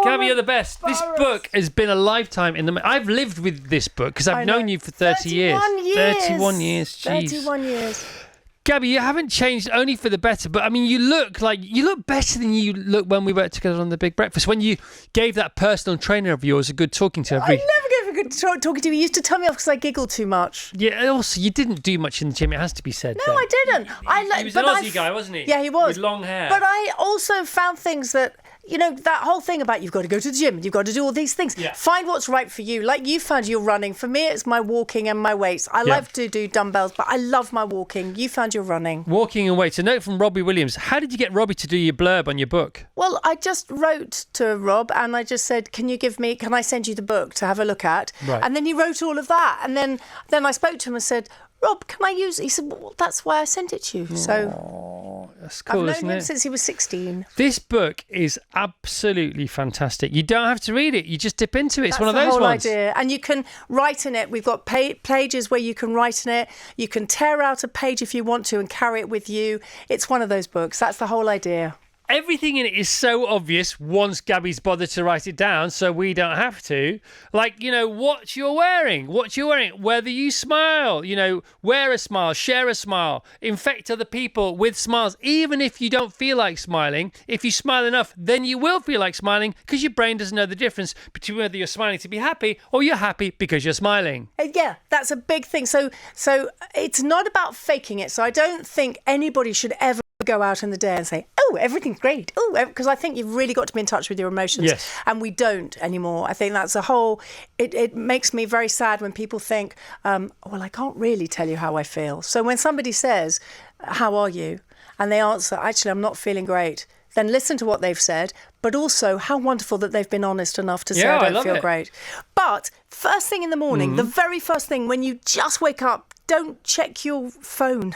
Gaby, you're the best. This book has been a lifetime in the... I've lived with this book because I've known you for 30 years. 31 years. Jeez. 31 years. Gaby, you haven't changed only for the better, but I mean, you look better than you look when we worked together on The Big Breakfast. When you gave that personal trainer of yours a good talking to. I never gave a good talking to. He used to tell me off because I giggled too much. Yeah. Also, you didn't do much in the gym. It has to be said. No, I didn't. He was an Aussie guy, wasn't he? Yeah, he was with long hair. But I also found things that. You know, that whole thing about you've got to go to the gym, you've got to do all these things. Yeah. Find what's right for you. Like you found your running. For me, it's my walking and my weights. I love to do dumbbells, but I love my walking. You found your running. Walking and weights. A note from Robbie Williams. How did you get Robbie to do your blurb on your book? Well, I just wrote to Rob and I just said, can I send you the book to have a look at? Right. And then he wrote all of that. And then I spoke to him and said, Rob, can I use it? He said, well, that's why I sent it to you. So that's cool, I've known him since he was 16. This book is absolutely fantastic. You don't have to read it. You just dip into it. It's That's one of those the whole ones. idea. And you can write in it. We've got pages where you can write in it. You can tear out a page if you want to and carry it with you. It's one of those books. That's the whole idea. Everything in it is so obvious once Gaby's bothered to write it down, so we don't have to. Like, what you're wearing, whether you smile, wear a smile, share a smile, infect other people with smiles. Even if you don't feel like smiling, if you smile enough, then you will feel like smiling because your brain doesn't know the difference between whether you're smiling to be happy or you're happy because you're smiling. Yeah, that's a big thing. So it's not about faking it. So I don't think anybody should ever go out in the day and say, oh, everything's great. Oh, because I think you've really got to be in touch with your emotions. Yes. And we don't anymore. I think that's it makes me very sad when people think, well, I can't really tell you how I feel. So when somebody says, how are you? And they answer, actually, I'm not feeling great. Then listen to what they've said, but also how wonderful that they've been honest enough to say, I don't feel great. But first thing in the morning, the very first thing when you just wake up, don't check your phone.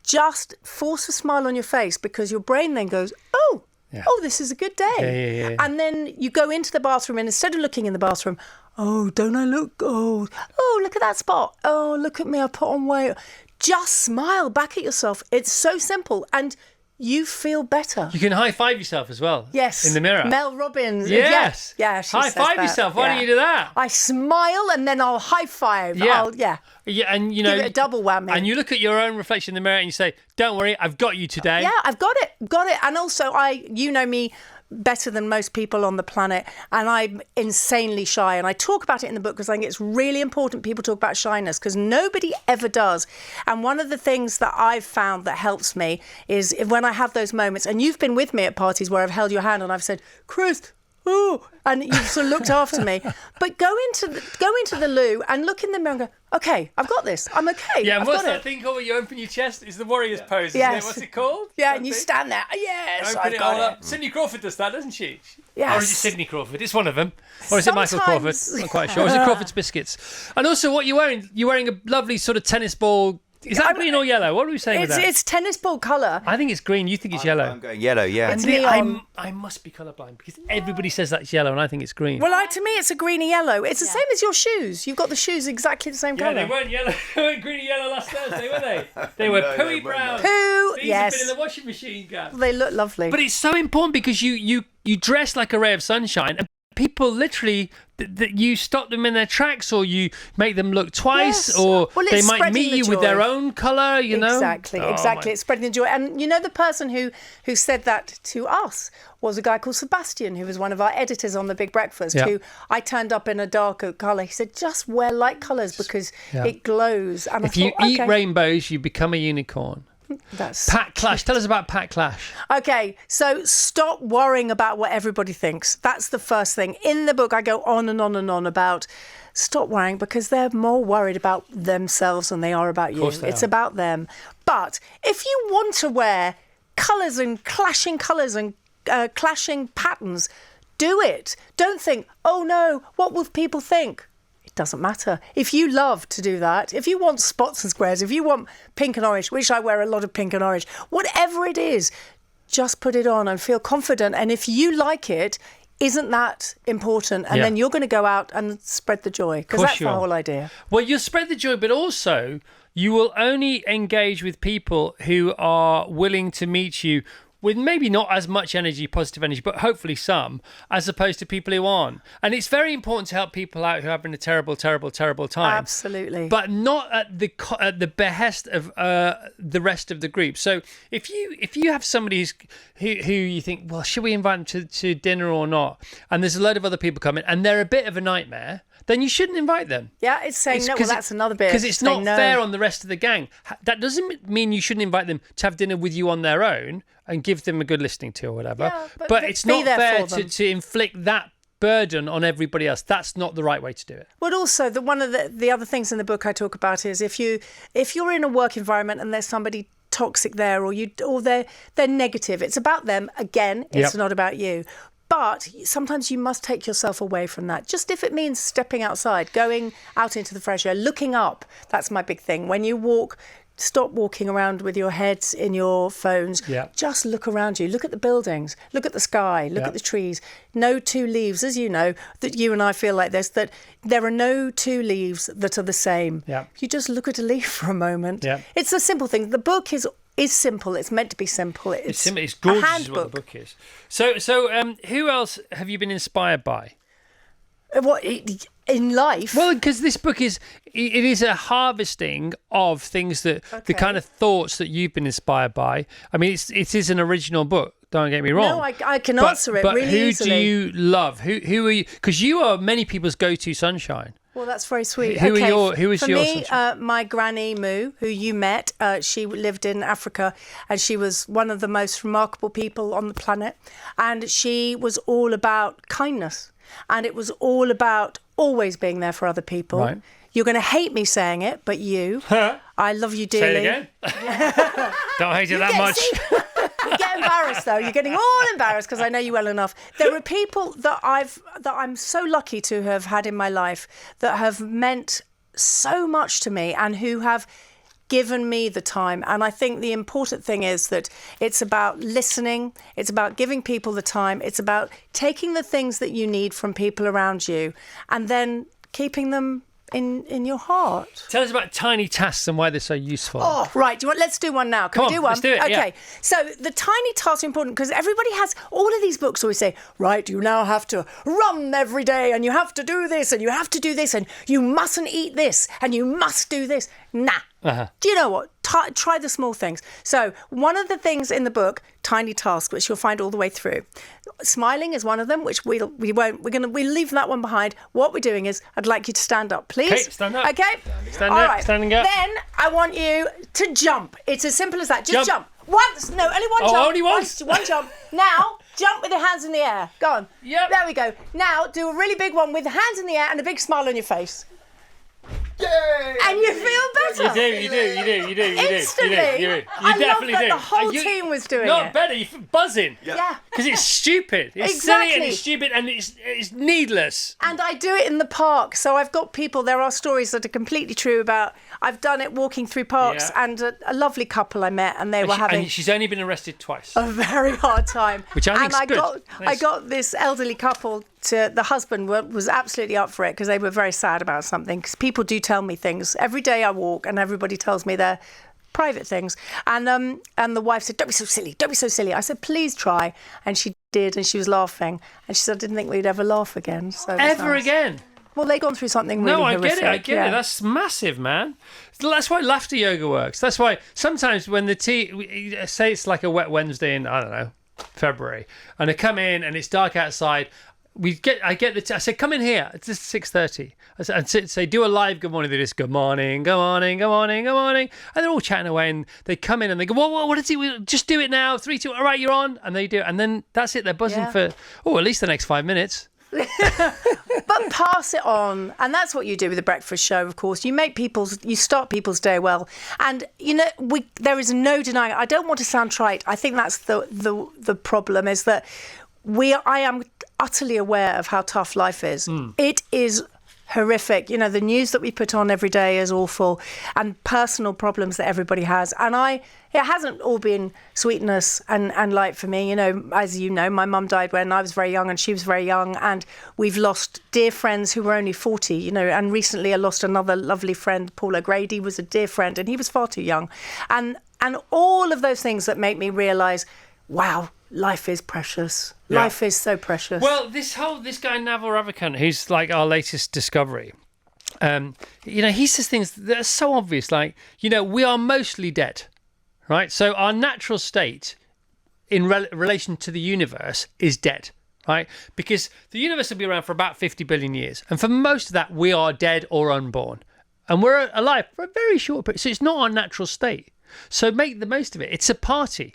Just force a smile on your face because your brain then goes, oh, this is a good day. Yeah. And then you go into the bathroom and instead of looking in the bathroom, oh, don't I look old? Oh, look at that spot. Oh, look at me, I put on weight. Just smile back at yourself. It's so simple. And you feel better. You can high five yourself as well. Yes. In the mirror. Mel Robbins. Yes. Yeah. She high says five that. yourself. Why don't you do that? I smile and then I'll high five. Yeah. Yeah, and give it a double whammy. And you look at your own reflection in the mirror and you say, "Don't worry, I've got you today." Yeah, I've got it. And also, you know me better than most people on the planet, and I'm insanely shy. And I talk about it in the book because I think it's really important people talk about shyness because nobody ever does. And one of the things that I've found that helps me is when I have those moments, and you've been with me at parties where I've held your hand and I've said, Chris, oh, and you've sort of looked after me. But go into the loo and look in the mirror and go, okay, I've got this. I'm okay. Yeah, and what's got that thing called where you open your chest? It's the warrior's pose, isn't Yes. it? What's it called? Yeah, and you stand there. Yes, Open I've got it. up. Sidney Crawford does that, doesn't she? Yes. Or is it Sidney Crawford? It's one of them. Or is it Michael Crawford? Sometimes- I'm not quite sure. Or is it Crawford's Biscuits? And also, what you're wearing? You're wearing a lovely sort of tennis ball. Is that green or yellow? What are we saying with that? It's tennis ball colour. I think it's green. You think it's yellow. I'm going yellow, yeah. It's neon. I must be colourblind because everybody says that's yellow and I think it's green. Well, to me, it's a greeny yellow. It's the same as your shoes. You've got the shoes exactly the same Yeah, colour. they weren't yellow. They weren't green and yellow last Thursday, were they? They were No, pooey they weren't. brown. Poo, These yes. have been in the washing machine, Gav. They look lovely. But it's so important because you dress like a ray of sunshine and people literally you stop them in their tracks or you make them look twice Yes. or Well, they it's might spreading meet the you with joy. their own colour, you know? Exactly. Oh, It's spreading the joy. And you know, the person who said that to us was a guy called Sebastian, who was one of our editors on The Big Breakfast, Yeah. who I turned up in a darker colour. He said, just wear light colours because it glows. And If I you thought, eat okay, rainbows, you become a unicorn. that's Pat Clash. Tell us about Pat Clash. Okay, so stop worrying about what everybody thinks. That's the first thing. In the book, I go on and on and on about stop worrying because they're more worried about themselves than they are about you. It's about them. But if you want to wear colours and clashing patterns, do it. Don't think, oh no, what will people think? It doesn't matter. If you love to do that, if you want spots and squares, if you want pink and orange, which I wear a lot of pink and orange, whatever it is, just put it on and feel confident. And if you like it, isn't that important? And then you're going to go out and spread the joy because that's the whole idea. Well, you'll spread the joy, but also you will only engage with people who are willing to meet you with maybe not as much energy, positive energy, but hopefully some, as opposed to people who aren't. And it's very important to help people out who are having a terrible, terrible, terrible time. Absolutely. But not at the behest of the rest of the group. So if you have somebody who you think, well, should we invite them to dinner or not? And there's a load of other people coming, and they're a bit of a nightmare, then you shouldn't invite them. Yeah, it's saying no. Well, that's another bit. Because it's not fair on the rest of the gang. That doesn't mean you shouldn't invite them to have dinner with you on their own and give them a good listening to or whatever. Yeah, but it's not fair to inflict that burden on everybody else. That's not the right way to do it. But also, one of the other things in the book I talk about is if you're in a work environment and there's somebody toxic there, or they're negative, it's about them again. It's not about you. But sometimes you must take yourself away from that. Just if it means stepping outside, going out into the fresh air, looking up. That's my big thing. When you walk, stop walking around with your heads in your phones. Yeah. Just look around you. Look at the buildings. Look at the sky. Look at the trees. No two leaves, as you know, that you and I feel like this, that there are no two leaves that are the same. Yeah. You just look at a leaf for a moment. Yeah. It's a simple thing. The book is simple. It's meant to be simple. It's gorgeous is what the book is. So who else have you been inspired by? What in life? Well, because this book is a harvesting of things that the kind of thoughts that you've been inspired by. I mean, it is an original book. Don't get me wrong. No, I can answer it really easily. But who do you love? Who are you? Because you are many people's go-to sunshine. Well, that's very sweet. Who is For your me, my granny Moo, who you met, she lived in Africa, and she was one of the most remarkable people on the planet. And she was all about kindness, and it was all about always being there for other people. Right. You're going to hate me saying it, but I love you dearly. Say it again. Don't hate it that much. You get embarrassed though. You're getting all embarrassed because I know you well enough. There are people that I'm so lucky to have had in my life that have meant so much to me and who have given me the time. And I think the important thing is that it's about listening. It's about giving people the time. It's about taking the things that you need from people around you and then keeping them in your heart. Tell us about tiny tasks and why they're so useful. Oh, right. Let's do one now. Can we do one? Let's do it. Okay. Yeah. So the tiny tasks are important because everybody has all of these books always say, right, you now have to run every day and you have to do this and you have to do this and you mustn't eat this and you must do this. Nah. Do you know what? Try the small things. So one of the things in the book, tiny tasks, which you'll find all the way through. Smiling is one of them, which we'll leave that one behind. What we're doing is, I'd like you to stand up, please. Okay, stand up. Okay. Stand all up. Right. Standing up. Then I want you to jump. It's as simple as that. Just jump. Once. No, only one jump. Only once. One jump. Now, jump with your hands in the air. Go on. Yep. There we go. Now, do a really big one with the hands in the air and a big smile on your face. Yay! And you feel better. You do. Instantly. You I definitely love that do. the whole team was doing Not it. better, you're buzzing. Yeah. Because it's stupid. It's Exactly. silly and it's stupid and it's needless. And I do it in the park. So I've got people, there are stories that are completely true about, I've done it walking through parks and a lovely couple I met and they were having And she's only been arrested twice. a very hard time. Which I think's good. I got this elderly couple the husband was absolutely up for it because they were very sad about something. Because people do tell me things. Every day I walk and everybody tells me their private things. And the wife said, don't be so silly, don't be so silly. I said, please try. And she did, and she was laughing. And she said, I didn't think we'd ever laugh again. So Ever again? Well, they've gone through something really horrific. I get it. That's massive, man. That's why laughter yoga works. That's why sometimes when say it's like a wet Wednesday in, I don't know, February, and I come in and it's dark outside, I say, come in here. It's just 6:30. And say, do a live good morning. They just good morning, good morning, good morning, good morning, and they're all chatting away. And they come in and they go, what is it? Just do it now. 3, 2. All right, you're on. And they do it, and then that's it. They're buzzing for at least the next 5 minutes. But pass it on, and that's what you do with the breakfast show. Of course, you start people's day well, and there is no denying. I don't want to sound trite. I think that's the problem is that I am utterly aware of how tough life is. It is horrific. The news that we put on every day is awful, and personal problems that everybody has. And it hasn't all been sweetness and light for me. As you know, my mum died when I was very young and she was very young, and we've lost dear friends who were only 40, and recently I lost another lovely friend, Paul O'Grady, was a dear friend, and he was far too young. And all of those things that make me realise wow, life is precious. Life is so precious. Well, this guy Naval Ravikant, who's like our latest discovery, he says things that are so obvious, like, we are mostly dead, right? So our natural state in relation to the universe is dead, right? Because the universe will be around for about 50 billion years. And for most of that, we are dead or unborn. And we're alive for a very short period. So it's not our natural state. So make the most of it. It's a party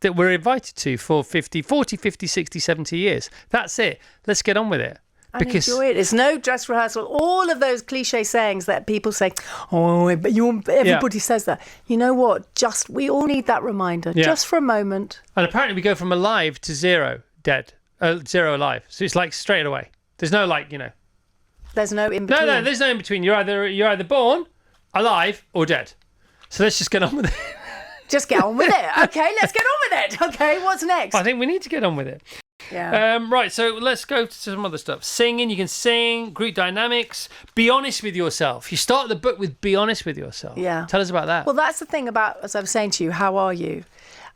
that we're invited to for 40, 50, 60, 70 years. That's it. Let's get on with it. And enjoy it. It's no dress rehearsal. All of those cliche sayings that people say, but everybody says that. You know what? We all need that reminder, just for a moment. And apparently we go from alive to zero dead, zero alive. So it's like straight away. There's no There's no in between. No, there's no in between. You're either born, alive, or dead. So let's just get on with it. Just get on with it. Okay, let's get on with it. Okay, what's next? I think we need to get on with it. Yeah. Right, so let's go to some other stuff. Singing, you can sing, group dynamics, be honest with yourself. You start the book with be honest with yourself. Yeah. Tell us about that. Well, that's the thing about, as I was saying to you, how are you?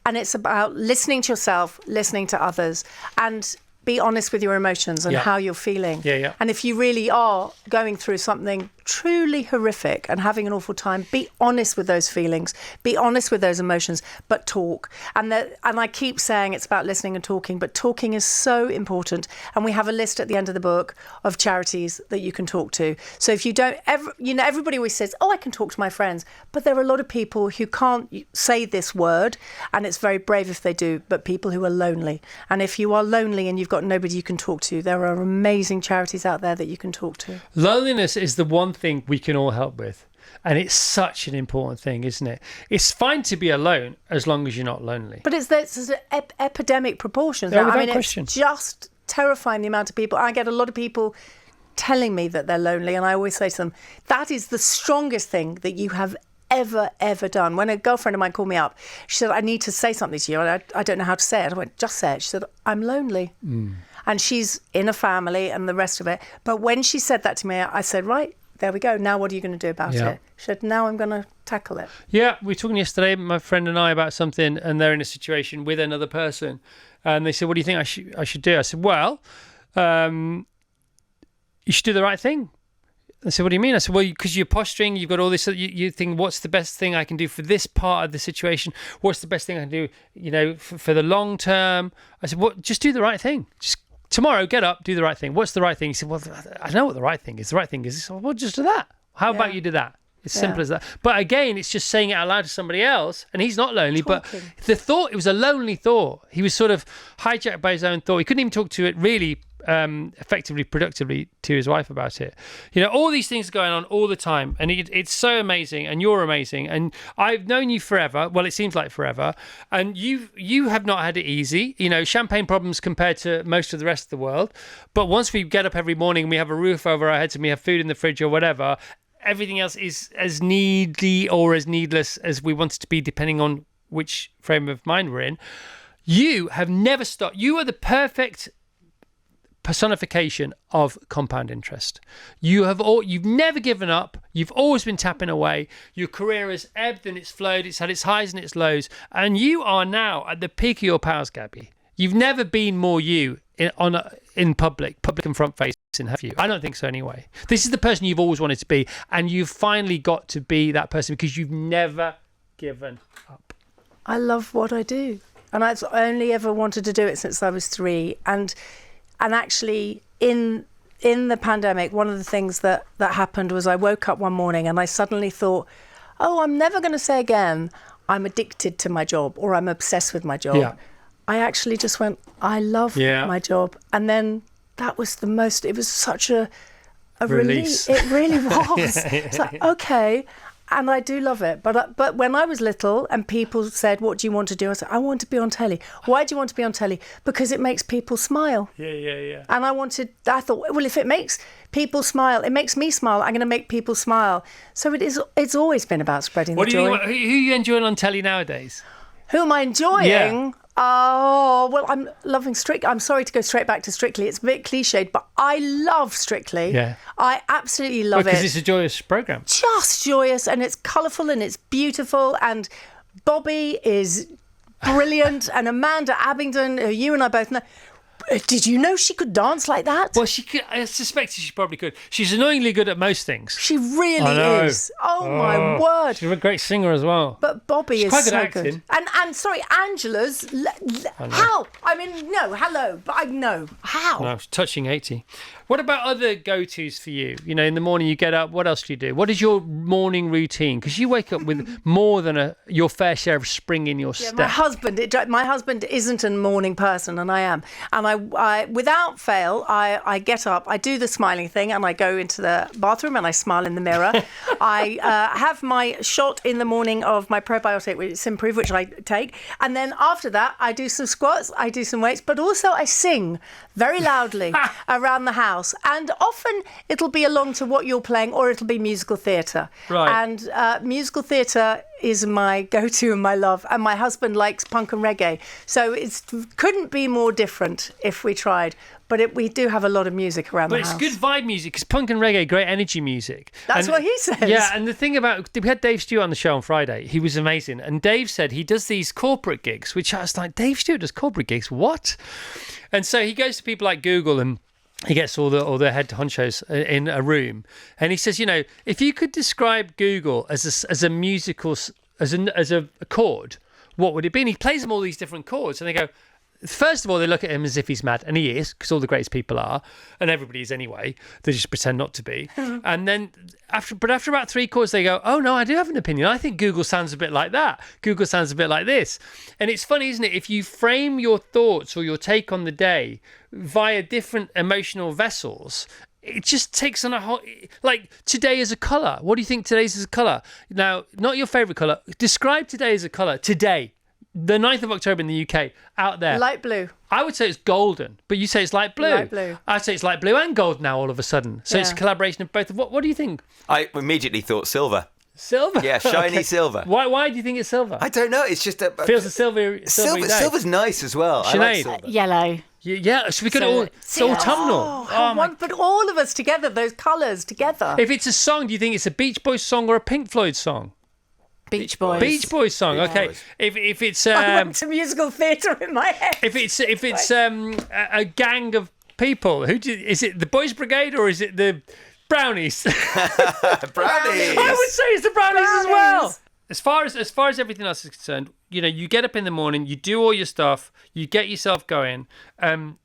And it's about listening to yourself, listening to others, and be honest with your emotions and how you're feeling. Yeah. And if you really are going through something truly horrific and having an awful time, be honest with those feelings, be honest with those emotions, but talk. And I keep saying it's about listening and talking, but talking is so important. And we have a list at the end of the book of charities that you can talk to. So if you don't ever, everybody always says, I can talk to my friends, but there are a lot of people who can't say this word, and it's very brave if they do, but people who are lonely. And if you are lonely and you've got nobody you can talk to, there are amazing charities out there that you can talk to. Loneliness is the one thing we can all help with, and it's such an important thing, isn't it? It's fine to be alone as long as you're not lonely, but it's epidemic proportions. Question. It's just terrifying, the amount of people. I get a lot of people telling me that they're lonely, and I always say to them, that is the strongest thing that you have ever done. When a girlfriend of mine called me up, she said, I need to say something to you, and I don't know how to say it. I went, just say it. She said, I'm lonely. And she's in a family and the rest of it. But when she said that to me, I said, right, there we go. Now what are you going to do about it? She said, now I'm going to tackle it. Yeah, we were talking yesterday, my friend and I, about something, and they're in a situation with another person. And they said, what do you think I should do? I said, well, you should do the right thing. I said, what do you mean? I said, well, because you're posturing, you've got all this, you think, what's the best thing I can do for this part of the situation? What's the best thing I can do, for the long term? I said, well, just do the right thing. Just tomorrow, get up, do the right thing. What's the right thing? He said, well, I know what the right thing is. The right thing is, well, just do that. How about you do that? It's simple as that. But again, it's just saying it out loud to somebody else, and he's not lonely, Talking. But the thought, it was a lonely thought. He was sort of hijacked by his own thought. He couldn't even talk to it really effectively, productively to his wife about it. All these things going on all the time, and it's so amazing, and you're amazing, and I've known you forever. Well, it seems like forever, and you have not had it easy. Champagne problems compared to most of the rest of the world. But once we get up every morning and we have a roof over our heads and we have food in the fridge or whatever, everything else is as needy or as needless as we want it to be, depending on which frame of mind we're in. You have never stopped. You are the perfect personification of compound interest. You've never given up. You've always been tapping away. Your career has ebbed and it's flowed. It's had its highs and its lows, and you are now at the peak of your powers, Gaby. You've never been more you in public and front facing, have you? I don't think so anyway. This is the person you've always wanted to be, and you've finally got to be that person because you've never given up. I love what I do, and I've only ever wanted to do it since I was 3, and actually in the pandemic, one of the things that happened was I woke up one morning and I suddenly thought, I'm never going to say again I'm addicted to my job or I'm obsessed with my job. I actually just went, I love my job. And then that was it was such a release. It really was. It's like, okay. And I do love it. But when I was little and people said, what do you want to do? I said, I want to be on telly. Why do you want to be on telly? Because it makes people smile. Yeah. And I thought, well, if it makes people smile, it makes me smile. I'm going to make people smile. So it's always been about spreading the joy. Who are you enjoying on telly nowadays? Who am I enjoying? Yeah. Oh, well, I'm loving Strictly. I'm sorry to go straight back to Strictly. It's a bit cliched, but I love Strictly. Yeah. I absolutely love it. Because it's a joyous programme. Just joyous, and it's colourful and it's beautiful, and Bobby is brilliant. And Amanda Abingdon, who you and I both know. Did you know she could dance like that? Well, she could. I suspected she probably could. She's annoyingly good at most things. She really is. Oh, my word. She's a great singer as well. But Bobby is quite good so at good. acting. And sorry, Angela's. How? I mean, no, hello. But I know. How? No, she's touching 80. What about other go-tos for you? You know, in the morning you get up, what else do you do? What is your morning routine? Because you wake up with more than your fair share of spring in your step. My husband isn't a morning person, and I am. And I without fail, I get up, I do the smiling thing, and I go into the bathroom and I smile in the mirror. I have my shot in the morning of my probiotic, which is Improve, which I take. And then after that, I do some squats, I do some weights, but also I sing very loudly around the house. And often it'll be along to what you're playing, or it'll be musical theatre. Right. And musical theatre is my go-to and my love. And my husband likes punk and reggae. So it couldn't be more different if we tried. But we do have a lot of music around the house. But it's good vibe music, because punk and reggae, great energy music. That's what he says. Yeah, and the thing about... We had Dave Stewart on the show on Friday. He was amazing. And Dave said he does these corporate gigs, which I was like, Dave Stewart does corporate gigs? What? And so he goes to people like Google and he gets all the head honchos in a room, and he says, you know, if you could describe Google as a musical, as a chord, what would it be? And he plays them all these different chords, and they go. First of all, they look at him as if he's mad, and he is, because all the greatest people are, and everybody is anyway. They just pretend not to be. And then after about 3 chords, they go, "Oh no, I do have an opinion. I think Google sounds a bit like that. Google sounds a bit like this." And it's funny, isn't it? If you frame your thoughts or your take on the day via different emotional vessels, it just takes on a whole... Like, today is a colour. What do you think today's is a colour? Now, not your favourite colour. Describe today as a colour. Today. The 9th of October in the UK, out there. Light blue. I would say it's golden, but you say it's light blue. Light blue. I'd say it's light blue and gold now all of a sudden. So it's a collaboration of both. What do you think? I immediately thought silver. Silver? Yeah, shiny Okay. silver. Why do you think it's silver? I don't know. It's just a... Feels a silvery day. Silver's nice as well. I Sinead. like silver. Yellow. Yeah, so we got it all... It's autumnal. But all of us together, those colours together. If it's a song, do you think it's a Beach Boys song or a Pink Floyd song? Beach Boys. Beach Boys song. Beach Okay. Boys. If it's I went to musical theatre in my head. if it's a gang of people, is it the Boys Brigade or is it the Brownies? Brownies. I would say it's the Brownies as well. Brownies. As far as everything else is concerned, you know, you get up in the morning, you do all your stuff, you get yourself going.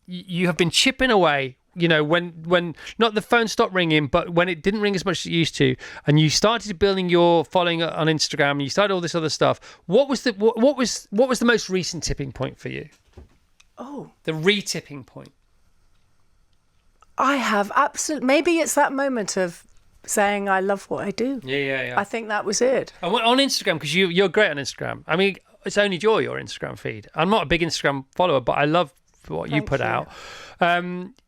You have been chipping away. You know, when not the phone stopped ringing, but when it didn't ring as much as it used to, and you started building your following on Instagram, and you started all this other stuff. What was the most recent tipping point for you? Oh, The re-tipping point. I have absolutely... Maybe it's that moment of saying I love what I do. Yeah. I think that was it. And on Instagram, because you're great on Instagram. I mean, it's only joy, your Instagram feed. I'm not a big Instagram follower, but I love what you Thank put you. out.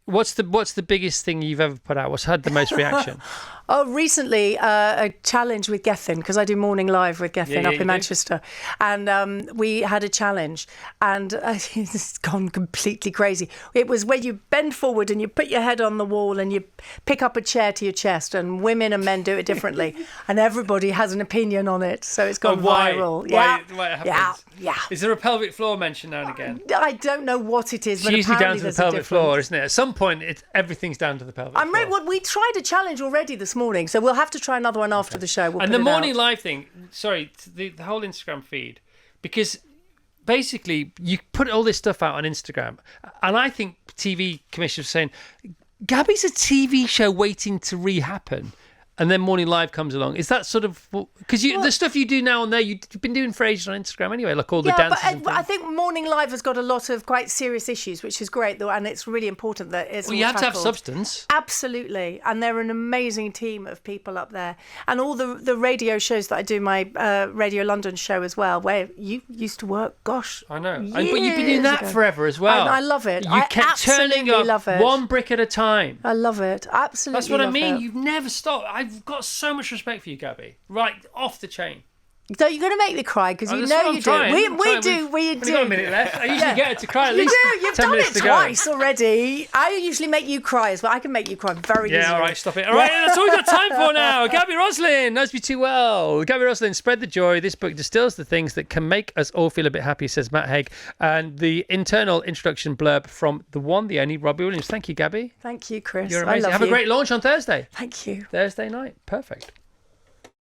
What's the biggest thing you've ever put out? What's had the most reaction? Oh, recently a challenge with Gethin, because I do morning live with Gethin Yeah, up you in do. Manchester, and we had a challenge, and it's gone completely crazy. It was where you bend forward and you put your head on the wall and you pick up a chair to your chest, and women and men do it differently, and everybody has an opinion on it, so it's gone viral. Why it happens? Yeah. Is there a pelvic floor mentioned now and again? I don't know what it is, It's but usually down apparently to the there's a pelvic floor, difference. isn't it? At some point, everything's down to the pelvic floor. Well, we tried a challenge already this morning, so we'll have to try another one after the show. We'll And put the it morning out. live thing, sorry, the whole Instagram feed, because basically you put all this stuff out on Instagram, and I think TV commissioners are saying, Gabby's a TV show waiting to re-happen. And then Morning Live comes along. Is that sort of... Because the stuff you do now and there, you've been doing for ages on Instagram anyway, like all the dances and but things. I think Morning Live has got a lot of quite serious issues, which is great, though, and it's really important that it's Well, all you have to have tackled. substance. Absolutely, and they're an amazing team of people up there, and all the radio shows that I do, my Radio London show as well, where you used to work. Gosh, I know. But you've been doing that ago. forever as well. I love it. You I kept turning absolutely up love it. one brick at a time. I love it. Absolutely, That's what I love mean. it. You've never stopped. I've got so much respect for you, Gabby. Right off the chain. So you're going to make me cry because you that's know what I'm you trying. do. I'm We trying. do. We We've only got a do. minute left. I usually get her to cry at You least do. You've 10 done minutes it to go. twice already. I usually make you cry as well. I can make you cry very easily. Yeah, all right, stop it. All right, that's all we've got time for now. Gaby Roslin knows me too well. Gaby Roslin, Spread the Joy. This book distills the things that can make us all feel a bit happy, says Matt Haig. And the internal introduction blurb from the one, the only Robbie Williams. Thank you, Gabby. Thank you, Chris. You're I amazing. love Have you. a great launch on Thursday. Thank you. Thursday night. Perfect.